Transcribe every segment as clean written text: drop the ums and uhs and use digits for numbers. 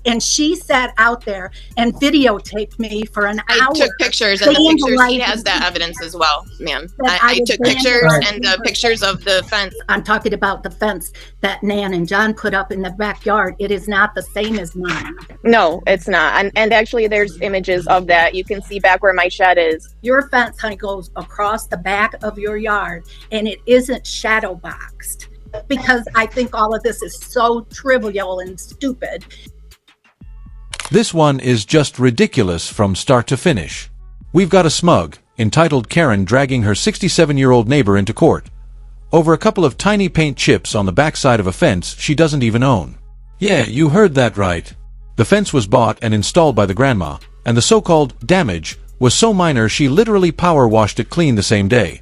And she sat out there and videotaped me for an hour. I took pictures, and the pictures, he has that evidence as well, ma'am. I took pictures and the pictures of the fence. I'm talking about the fence that Nan and John put up in the backyard. It is not the same as mine. No, it's not. And actually, there's images of that. You can see back where my shed is. Your fence, honey, goes across the back of your yard, and it isn't shadow boxed, because I think all of this is so trivial and stupid. This one is just ridiculous from start to finish. We've got a smug, entitled Karen dragging her 67-year-old neighbor into court over a couple of tiny paint chips on the backside of a fence she doesn't even own. Yeah, you heard that right. The fence was bought and installed by the grandma, and the so-called damage was so minor she literally power washed it clean the same day.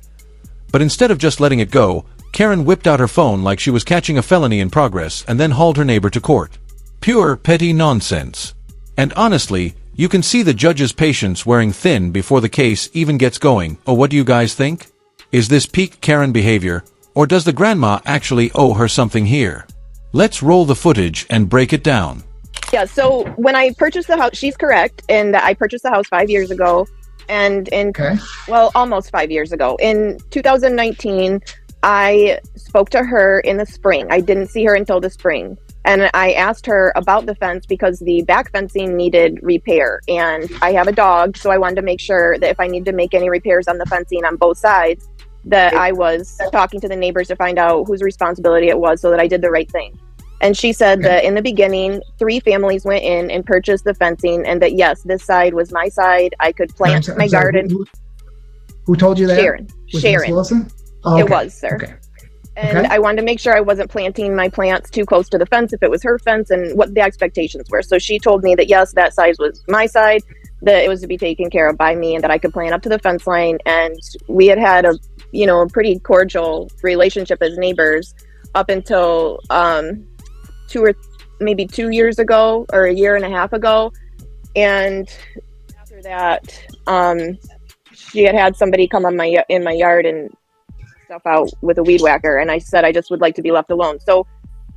But instead of just letting it go, Karen whipped out her phone like she was catching a felony in progress and then hauled her neighbor to court. Pure petty nonsense. And honestly, you can see the judge's patience wearing thin before the case even gets going. Oh, what do you guys think? Is this peak Karen behavior, or does the grandma actually owe her something here? Let's roll the footage and break it down. Yeah, so when I purchased the house, she's correct in that I purchased the house 5 years ago. And almost 5 years ago. In 2019, I spoke to her in the spring. I didn't see her until the spring. And I asked her about the fence because the back fencing needed repair. And I have a dog, so I wanted to make sure that if I needed to make any repairs on the fencing on both sides, that I was talking to the neighbors to find out whose responsibility it was so that I did the right thing. And she said that in the beginning, 3 families went in and purchased the fencing, and that, yes, this side was my side. I could plant my garden. Who told you that? Sharon. Sharon. Wilson? Oh, okay. It was, sir. Okay. And I wanted to make sure I wasn't planting my plants too close to the fence if it was her fence and what the expectations were. So she told me that, yes, that side was my side, that it was to be taken care of by me, and that I could plant up to the fence line. And we had a pretty cordial relationship as neighbors up until 2 years ago, or a year and a half ago. And after that, she had somebody come in my yard and stuff out with a weed whacker, and I said I just would like to be left alone. So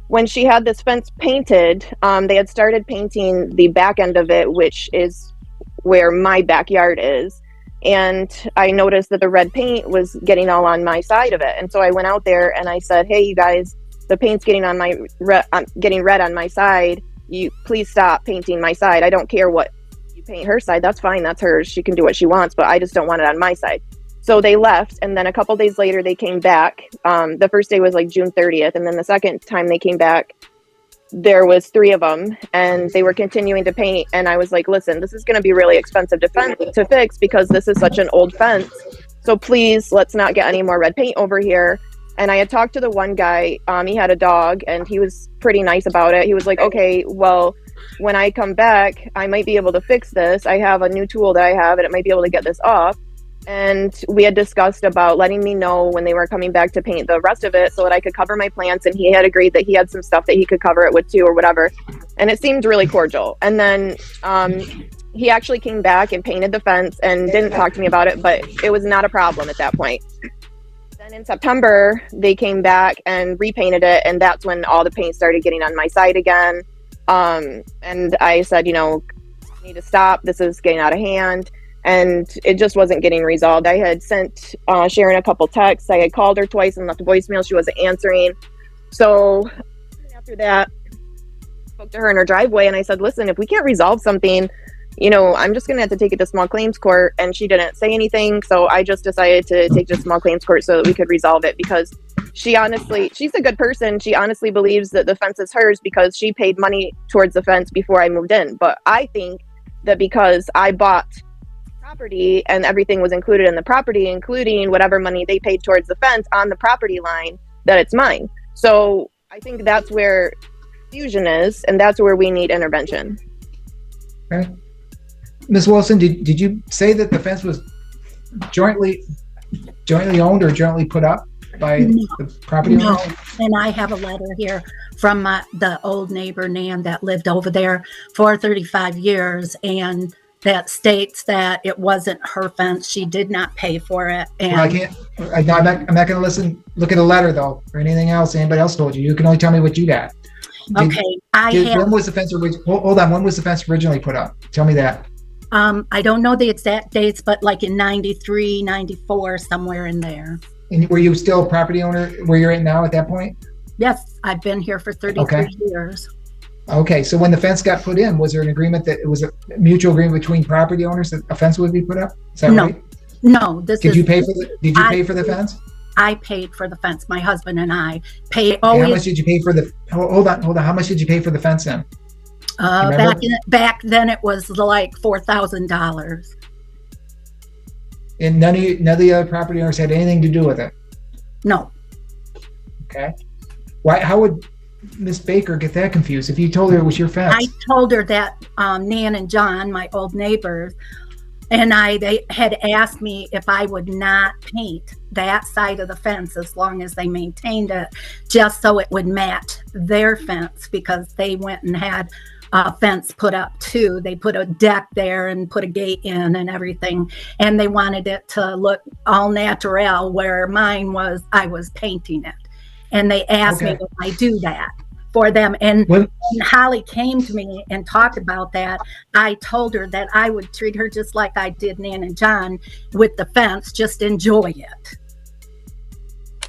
when she had this fence painted, they had started painting the back end of it, which is where my backyard is, and I noticed that the red paint was getting all on my side of it. And so I went out there and I said, hey, you guys, the paint's getting getting red on my side. You please stop painting my side. I don't care what you paint her side. That's fine. That's hers. She can do what she wants, but I just don't want it on my side. So they left, and then a couple days later they came back. The first day was like June 30th, and then the second time they came back, there was 3 of them, and they were continuing to paint. And I was like, listen, this is going to be really expensive to fix because this is such an old fence. So please, let's not get any more red paint over here. And I had talked to the one guy. He had a dog, and he was pretty nice about it. He was like, okay, well, when I come back, I might be able to fix this. I have a new tool that I have, and it might be able to get this off. And we had discussed about letting me know when they were coming back to paint the rest of it so that I could cover my plants. And he had agreed that he had some stuff that he could cover it with too, or whatever. And it seemed really cordial. And then he actually came back and painted the fence and didn't talk to me about it, but it was not a problem at that point. Then in September, they came back and repainted it. And that's when all the paint started getting on my side again. And I said, you need to stop. This is getting out of hand. And it just wasn't getting resolved. I had sent Sharon a couple texts. I had called her twice and left a voicemail. She wasn't answering. So after that, I spoke to her in her driveway, and I said, listen, if we can't resolve something, I'm just going to have to take it to small claims court. And she didn't say anything. So I just decided to take it to small claims court so that we could resolve it, because she's a good person. She honestly believes that the fence is hers because she paid money towards the fence before I moved in. But I think that because I bought property and everything was included in the property, including whatever money they paid towards the fence on the property line, that it's mine. So I think that's where fusion is, and that's where we need intervention. Okay. Ms. Wilson, did you say that the fence was jointly owned or jointly put up by the property owner? No, and I have a letter here from the old neighbor, Nan, that lived over there for 35 years, and that states that it wasn't her fence. She did not pay for it. And well, I'm not going to look at a letter though, or anything else anybody else told you. You can only tell me what you got. Okay, when was the fence hold on, when was the fence originally put up? Tell me that. I don't know the exact dates, but like in 93, 94, somewhere in there. And were you still a property owner where you're at now at that point? Yes, I've been here for 33 years. Okay, so when the fence got put in, was there an agreement that it was a mutual agreement between property owners that a fence would be put up? Is that right? No, Did you pay for the fence? I paid for the fence. My husband and I pay How always. much did you pay for the? Hold on. How much did you pay for the fence then? Back then it was like $4,000. And none of the other property owners had anything to do with it. No. Okay. Why? How would Miss Baker get that confused if you told her it was your fence? I told her that Nan and John, my old neighbors, and they had asked me if I would not paint that side of the fence as long as they maintained it, just so it would match their fence, because they went and had a fence put up too. They put a deck there and put a gate in and everything, and they wanted it to look all natural, where mine was, I was painting it. And they asked me if I do that for them. And when Holly came to me and talked about that, I told her that I would treat her just like I did Nan and John with the fence, just enjoy it.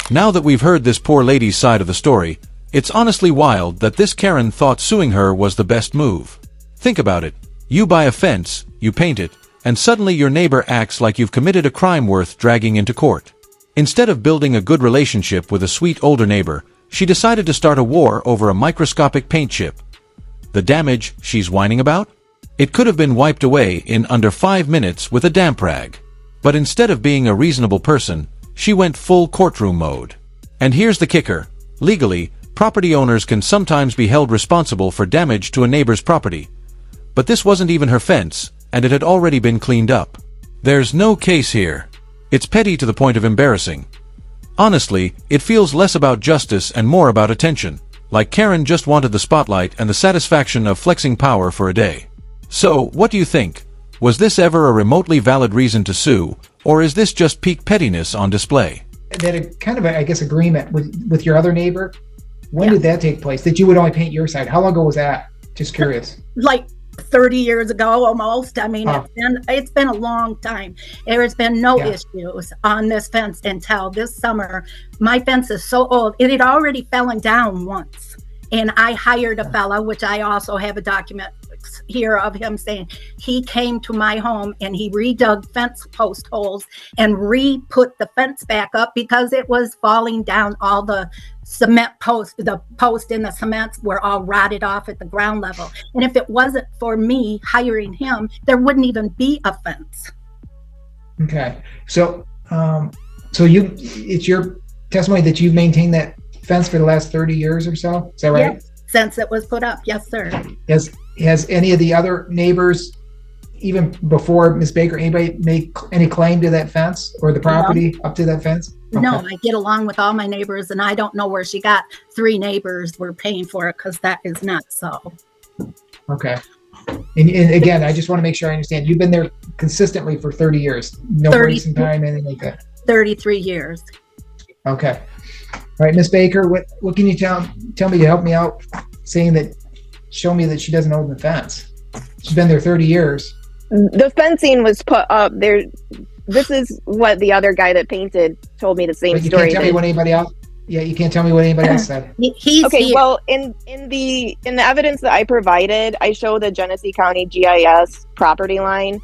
Now that we've heard this poor lady's side of the story, it's honestly wild that this Karen thought suing her was the best move. Think about it. You buy a fence, you paint it, and suddenly your neighbor acts like you've committed a crime worth dragging into court. Instead of building a good relationship with a sweet older neighbor, she decided to start a war over a microscopic paint chip. The damage she's whining about? It could have been wiped away in under 5 minutes with a damp rag. But instead of being a reasonable person, she went full courtroom mode. And here's the kicker. Legally, property owners can sometimes be held responsible for damage to a neighbor's property. But this wasn't even her fence, and it had already been cleaned up. There's no case here. It's petty to the point of embarrassing. Honestly, it feels less about justice and more about attention, like Karen just wanted the spotlight and the satisfaction of flexing power for a day. So, what do you think? Was this ever a remotely valid reason to sue, or is this just peak pettiness on display? That kind of, I guess, agreement with your other neighbor, when did that take place? That you would only paint your side? How long ago was that? Just curious. Like 30 years ago almost. I mean, it's been a long time. There has been no issues on this fence until this summer. My fence is so old. It had already fallen down once. And I hired a fella, which I also have a document here of him saying he came to my home and he redug fence post holes and re-put the fence back up because it was falling down. All the cement post, the post and the cement were all rotted off at the ground level. And if it wasn't for me hiring him, there wouldn't even be a fence. Okay. So, it's your testimony that you've maintained that fence for the last 30 years or so? Is that right? Yes, since it was put up. Yes, sir. Has any of the other neighbors, even before Ms. Baker, anybody make any claim to that fence or the property up to that fence? Okay. No, I get along with all my neighbors, and I don't know where she got 3 neighbors were paying for it, because that is not so. Okay. And again, I just want to make sure I understand. You've been there consistently for 30 years. No breaks in time, anything like that? 33 years. Okay. All right, Ms. Baker, what can you tell me to help me out, saying that, show me that she doesn't own the fence? She's been there 30 years. The fencing was put up there. This is what the other guy that painted told me the same but you story. Can't tell me what anybody else. Yeah, you can't tell me what anybody else said. Well, in the evidence that I provided, I show the Genesee County GIS property line.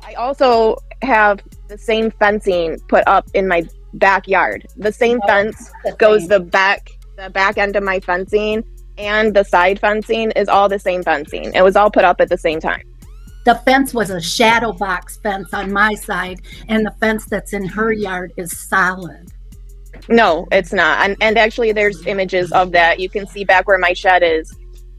I also have the same fencing put up in my backyard. The same fence goes the back end of my fencing, and the side fencing is all the same fencing. It was all put up at the same time. The fence was a shadow box fence on my side, and the fence that's in her yard is solid. No, it's not. And actually, there's images of that. You can see back where my shed is.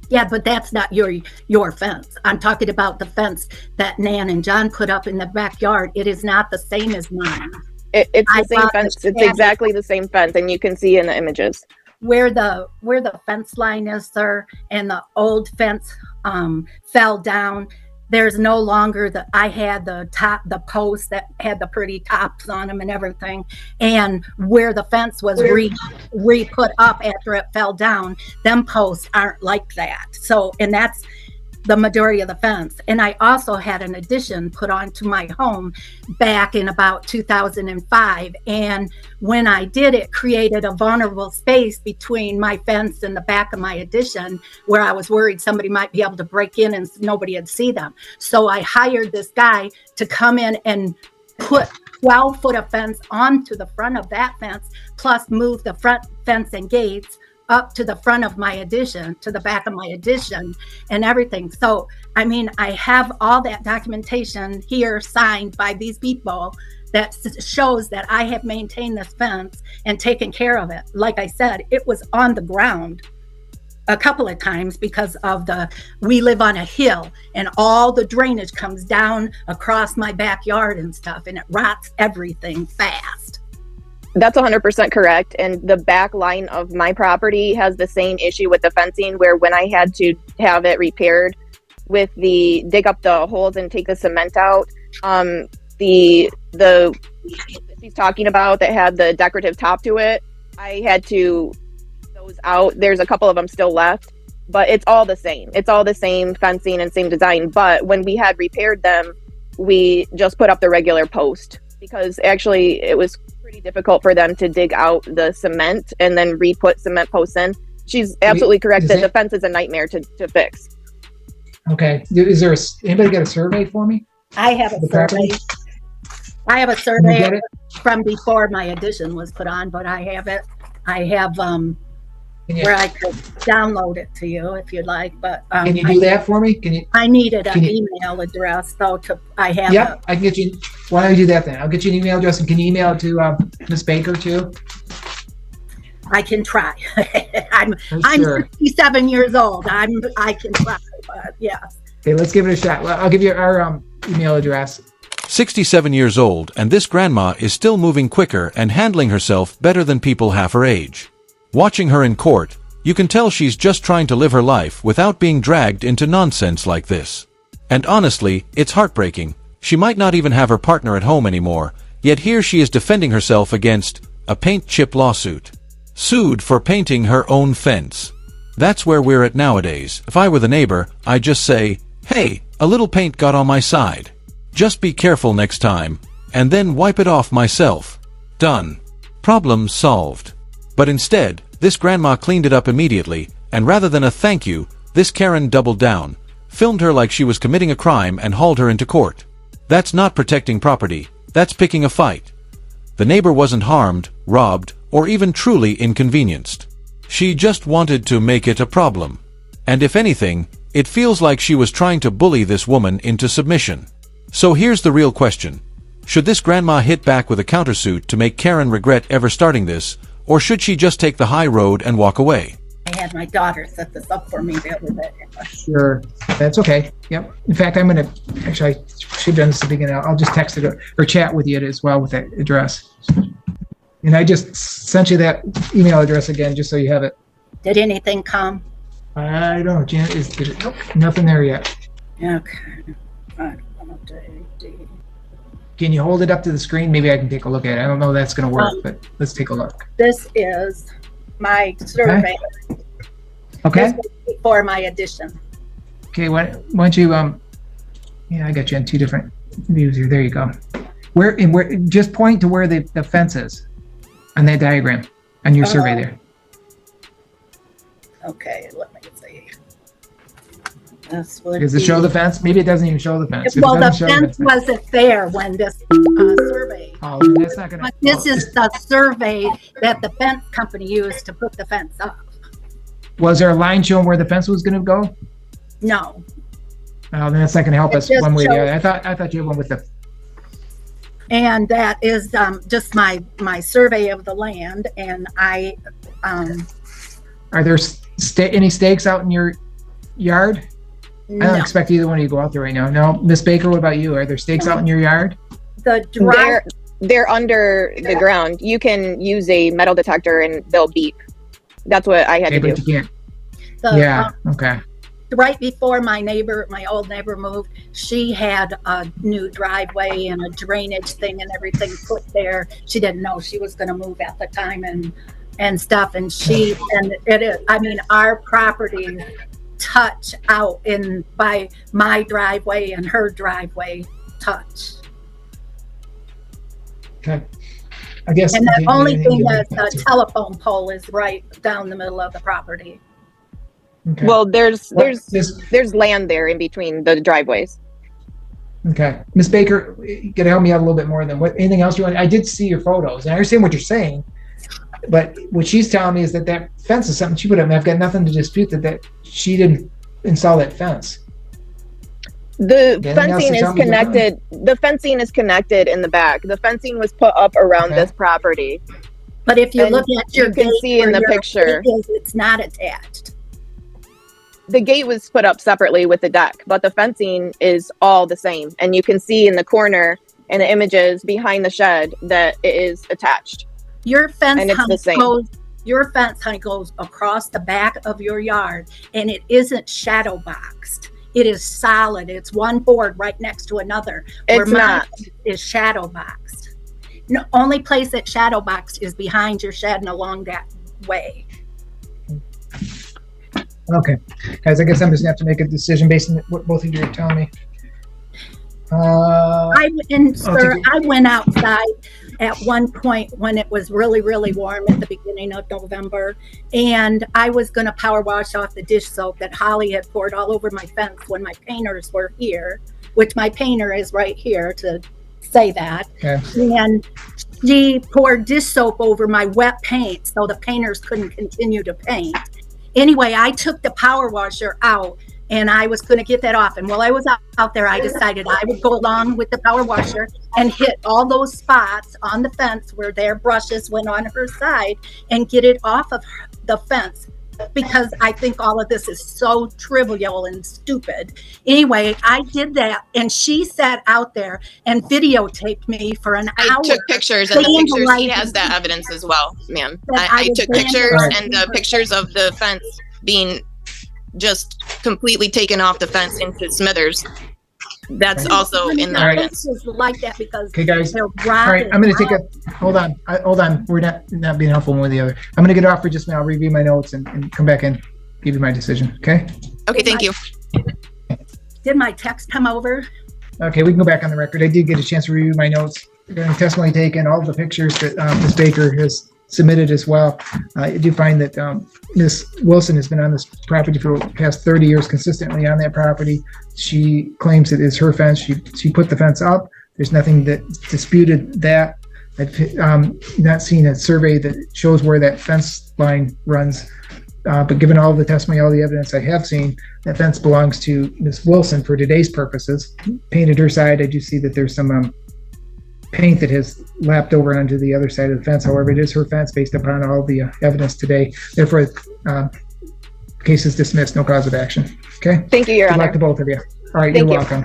Yeah, but that's not your fence. I'm talking about the fence that Nan and John put up in the backyard. It is not the same as mine. It's the same fence. It's exactly the same fence, and you can see in the images. Where the fence line is, sir, and the old fence fell down. there's no longer I had the posts that had the pretty tops on them and everything. And where the fence was re-put up after it fell down, them posts aren't like that. So, and that's the majority of the fence. And I also had an addition put onto my home back in about 2005. And when I did, it created a vulnerable space between my fence and the back of my addition, where I was worried somebody might be able to break in and nobody would see them. So I hired this guy to come in and put 12 foot of fence onto the front of that fence, plus move the front fence and gates up to the front of my addition, to the back of my addition and everything. So, I mean, I have all that documentation here signed by these people that shows that I have maintained this fence and taken care of it. Like I said, it was on the ground a couple of times because of we live on a hill and all the drainage comes down across my backyard and stuff, and it rots everything fast. That's 100% correct. And the back line of my property has the same issue with the fencing, where when I had to have it repaired with dig up the holes and take the cement out, the he's talking about that had the decorative top to it, I had to take those out. There's a couple of them still left, but it's all the same. It's all the same fencing and same design. But when we had repaired them, we just put up the regular post, because actually it was pretty difficult for them to dig out the cement and then re-put cement posts in. She's absolutely correct that the fence is a nightmare to fix. Okay. Anybody got a survey for me? I have a survey. I have a survey from before my addition was put on, but I have it. I have where I could download it to you if you'd like. But can you do that for me? Can you? I needed an email address though. I have. Yep, I can get you. Why don't you do that then? I'll get you an email address, and can you email it to Ms. Baker too? I can try. I'm Sure. 67 years old. I can try, but yes. Okay, let's give it a shot. Well, I'll give you our email address. 67 years old, and this grandma is still moving quicker and handling herself better than people half her age. Watching her in court, you can tell she's just trying to live her life without being dragged into nonsense like this. And honestly, it's heartbreaking. She might not even have her partner at home anymore, yet here she is defending herself against a paint chip lawsuit. Sued for painting her own fence. That's where we're at nowadays. If I were the neighbor, I'd just say, hey, a little paint got on my side. Just be careful next time, and then wipe it off myself. Done. Problem solved. But instead, this grandma cleaned it up immediately, and rather than a thank you, this Karen doubled down, filmed her like she was committing a crime and hauled her into court. That's not protecting property, that's picking a fight. The neighbor wasn't harmed, robbed, or even truly inconvenienced. She just wanted to make it a problem. And if anything, it feels like she was trying to bully this woman into submission. So here's the real question. Should this grandma hit back with a countersuit to make Karen regret ever starting this, or should she just take the high road and walk away? I had my daughter set this up for me the other day. Sure, that's okay. Yep. In fact, I should have done this at the beginning. I'll just text it or chat with you as well with that address. And I just sent you that email address again, just so you have it. Did anything come? I don't know, Janet. Nope, nothing there yet. Okay. Can you hold it up to the screen? Maybe I can take a look at it. I don't know if that's going to work, but let's take a look. This is my survey. Okay. This was before my addition. Okay. Why don't you? Yeah, I got you on two different views here. There you go. Where just point to where the fence is on that diagram on your survey there. Okay. Let me see. Does it show the fence? Maybe it doesn't even show the fence. Well, the fence wasn't there when this survey. Oh, that's not gonna. But this is the survey that the fence company used to put the fence up. Was there a line showing where the fence was going to go? No. Oh, then that's not going to help us one way or the other. I thought you went with the. And that is just my survey of the land, and I. Are there any stakes out in your yard? No. I don't expect either one of you to go out there right now. No, Miss Baker, what about you? Are there stakes out in your yard? They're under the ground. You can use a metal detector and they'll beep. That's what I had to do. But you can't. Okay. right before my old neighbor moved, she had a new driveway and a drainage thing and everything put there. She didn't know she was going to move at the time and stuff. And our property touch out by my driveway and her driveway touch. Okay. I guess. And the only thing is the telephone pole is right down the middle of the property. Okay. Well, there's land there in between the driveways. Okay. Ms. Baker, you gotta help me out a little bit more than anything else you want. I did see your photos and I understand what you're saying, but what she's telling me is that fence is something she put up, and I've got nothing to dispute that she didn't install that fence. The fencing is connected. The fencing is connected in the back. The fencing was put up around this property. But if you look at you can see in the picture, it's not attached. The gate was put up separately with the deck, but the fencing is all the same. And you can see in the corner in the images behind the shed that it is attached. Your fence, and it's the same. goes across the back of your yard, and it isn't shadow boxed. It is solid. It's one board right next to another. It's not. Is shadow boxed. The only place that shadow boxed is behind your shed and along that way. Okay, guys, I guess I'm just gonna have to make a decision based on what both of you are telling me. I went outside at one point when it was really, really warm at the beginning of November, and I was going to power wash off the dish soap that Holly had poured all over my fence when my painters were here, which my painter is right here to say that. Okay. And she poured dish soap over my wet paint so the painters couldn't continue to paint. Anyway, I took the power washer out and I was going to get that off. And while I was out there, I decided I would go along with the power washer and hit all those spots on the fence where their brushes went on her side and get it off of the fence, because I think all of this is so trivial and stupid. Anyway, I did that, and she sat out there and videotaped me for an hour. I took pictures, and the pictures, she has that evidence as well, ma'am. I took pictures and pictures of the fence being just completely taken off the fence into smithers. That's also in the evidence. Like that because okay, guys. All right, I'm going to take a hold on. We're not being helpful one or the other. I'm going to get off for just now. I'll review my notes and come back and give you my decision. Okay. Okay. Thank you. Did my text come over? Okay, we can go back on the record. I did get a chance to review my notes regarding testimony taken, all the pictures that Ms. Baker has submitted as well. I do find that Ms. Wilson has been on this property for the past 30 years consistently on that property. She claims it is her fence. She put the fence up. There's nothing that disputed that. I've not seen a survey that shows where that fence line runs. But given all the testimony, all the evidence I have seen, that fence belongs to Ms. Wilson for today's purposes. Painted her side. I do see that there's some paint that has lapped over onto the other side of the fence. However, it is her fence based upon all the evidence today. Therefore, case is dismissed, no cause of action. Okay? Thank you, Your Honor. Good luck to both of you. All right, you're welcome.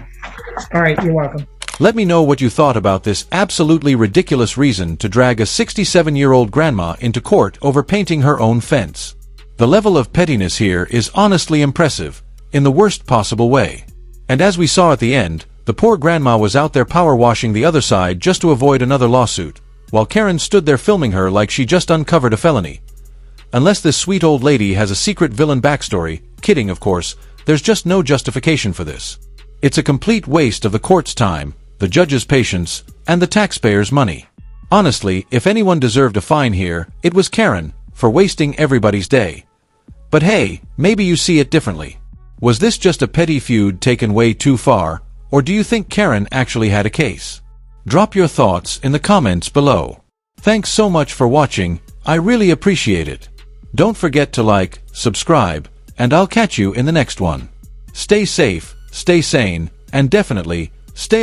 All right, you're welcome. Let me know what you thought about this absolutely ridiculous reason to drag a 67-year-old grandma into court over painting her own fence. The level of pettiness here is honestly impressive, in the worst possible way. And as we saw at the end, the poor grandma was out there power washing the other side just to avoid another lawsuit, while Karen stood there filming her like she just uncovered a felony. Unless this sweet old lady has a secret villain backstory, kidding of course, there's just no justification for this. It's a complete waste of the court's time, the judge's patience, and the taxpayers' money. Honestly, if anyone deserved a fine here, it was Karen, for wasting everybody's day. But hey, maybe you see it differently. Was this just a petty feud taken way too far? Or do you think Karen actually had a case? Drop your thoughts in the comments below. Thanks so much for watching, I really appreciate it. Don't forget to like, subscribe, and I'll catch you in the next one. Stay safe, stay sane, and definitely, stay away.